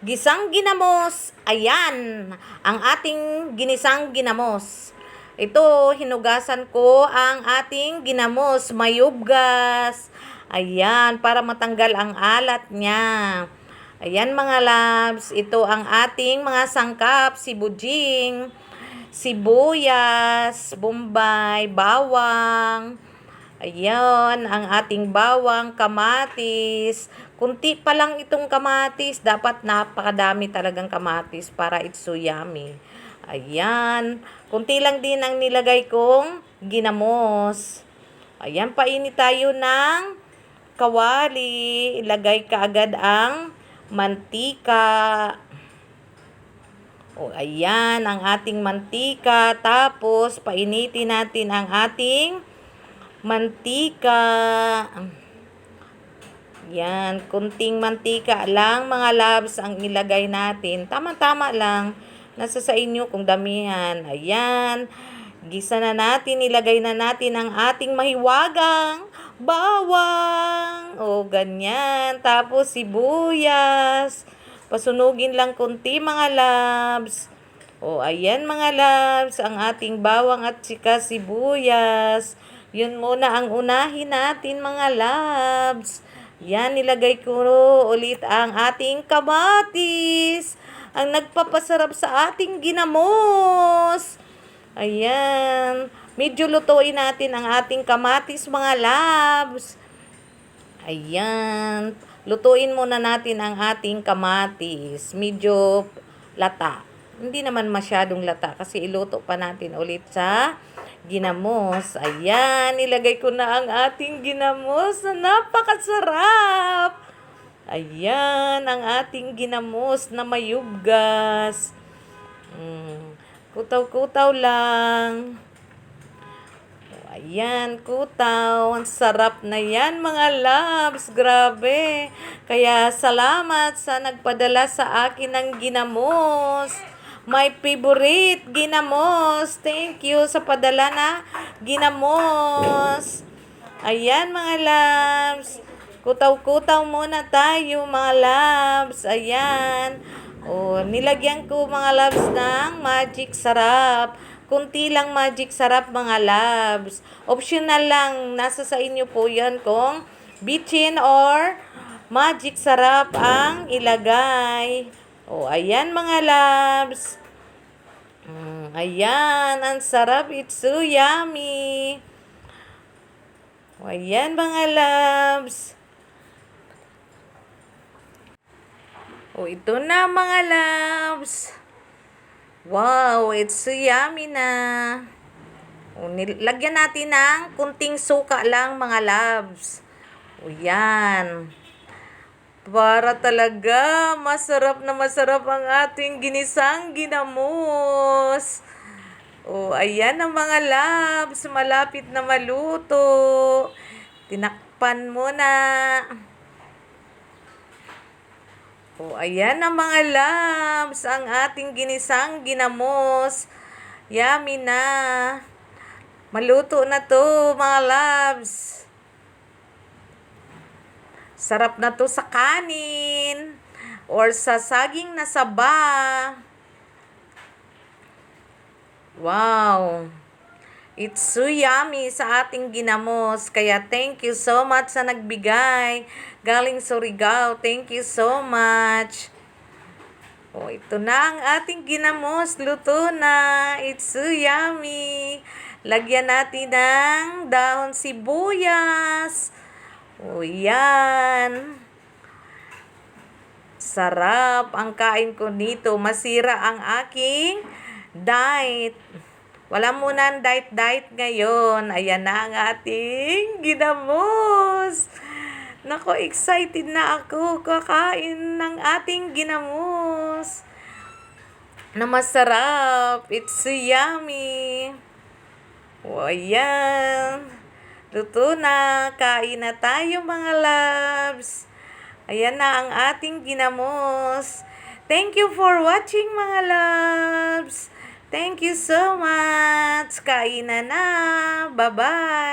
Gisang ginamos. Ayan, ang ating ginisang ginamos. Ito, hinugasan ko ang ating ginamos, mayubgas. Ayan, para matanggal ang alat niya. Ayan mga loves, ito ang ating mga sangkap, sibujing, sibuyas, bombay, bawang. Ayan, ang ating bawang, kamatis. Kunti pa lang itong kamatis. Dapat napakadami talagang kamatis para it's so yummy. Ayan, kunti lang din ang nilagay kong ginamos. Ayan, painit tayo ng kawali. Ilagay ka agad ang mantika. O, ayan, ang ating mantika. Tapos, painitin natin ang ating mantika. Yan, kunting mantika lang mga loves ang ilagay natin. Tama-tama lang. Nasa sa inyo kung damihan. Ayan. Gisa na natin, ilagay na natin ang ating mahiwagang bawang. O, ganyan. Tapos sibuyas. Pasunugin lang kunti mga loves. O, ayan mga loves, ang ating bawang at sika sibuyas. Yun muna ang unahin natin mga loves. Yan, nilagay ko ulit ang ating kamatis. Ang nagpapasarap sa ating ginamos. Ayan. Medyo lutuin natin ang ating kamatis mga loves. Ayan. Lutuin muna natin ang ating kamatis. Medyo lata. Hindi naman masyadong lata kasi iluto pa natin ulit sa ginamos. Ayan, ilagay ko na ang ating ginamos na napakasarap. Ayan, ang ating ginamos na mayubgas. Kutaw-kutaw lang. Ayan, kutaw. Ang sarap na yan, mga loves. Grabe. Kaya salamat sa nagpadala sa akin ng ginamos. My favorite ginamos. Thank you sa padala na ginamos. Ayan, mga loves. Kutaw-kutaw muna tayo, mga loves. Ayan. O, nilagyan ko, mga loves, ng magic sarap. Kunti lang magic sarap mga loves. Optional lang. Nasa sa inyo po yan kung bitchin or magic sarap ang ilagay. O, ayan mga loves. Ayan, ang sarap. It's so yummy. O, ayan mga loves. O, ito na mga loves. Wow, it's so yummy na. O, lagyan natin ng kunting suka lang mga loves. O, yan. Para talaga masarap na masarap ang ating ginisang ginamos. O, ayan ang mga loves. Malapit na maluto. Tinakpan muna. O, ayan ang mga loves, ang ating ginisang ginamos. Yummy na. Maluto na to, mga loves. Sarap na to sa kanin or sa saging na saba. Wow. It's so yummy sa ating ginamos. Kaya thank you so much sa nagbigay. Galing Surigao. Thank you so much. O, ito na ang ating ginamos. Luto na. It's so yummy. Lagyan natin ng dahon sibuyas. O, yan. Sarap ang kain ko nito. Masira ang aking diet. Wala muna ang diet ngayon. Ayan na ang ating ginamos. Nako, excited na ako kakain ng ating ginamos. Na masarap. It's so yummy. O, ayan. Luto na. Kain na tayo mga loves. Ayan na ang ating ginamos. Thank you for watching mga loves. Thank you so much. Kain na na. Bye-bye.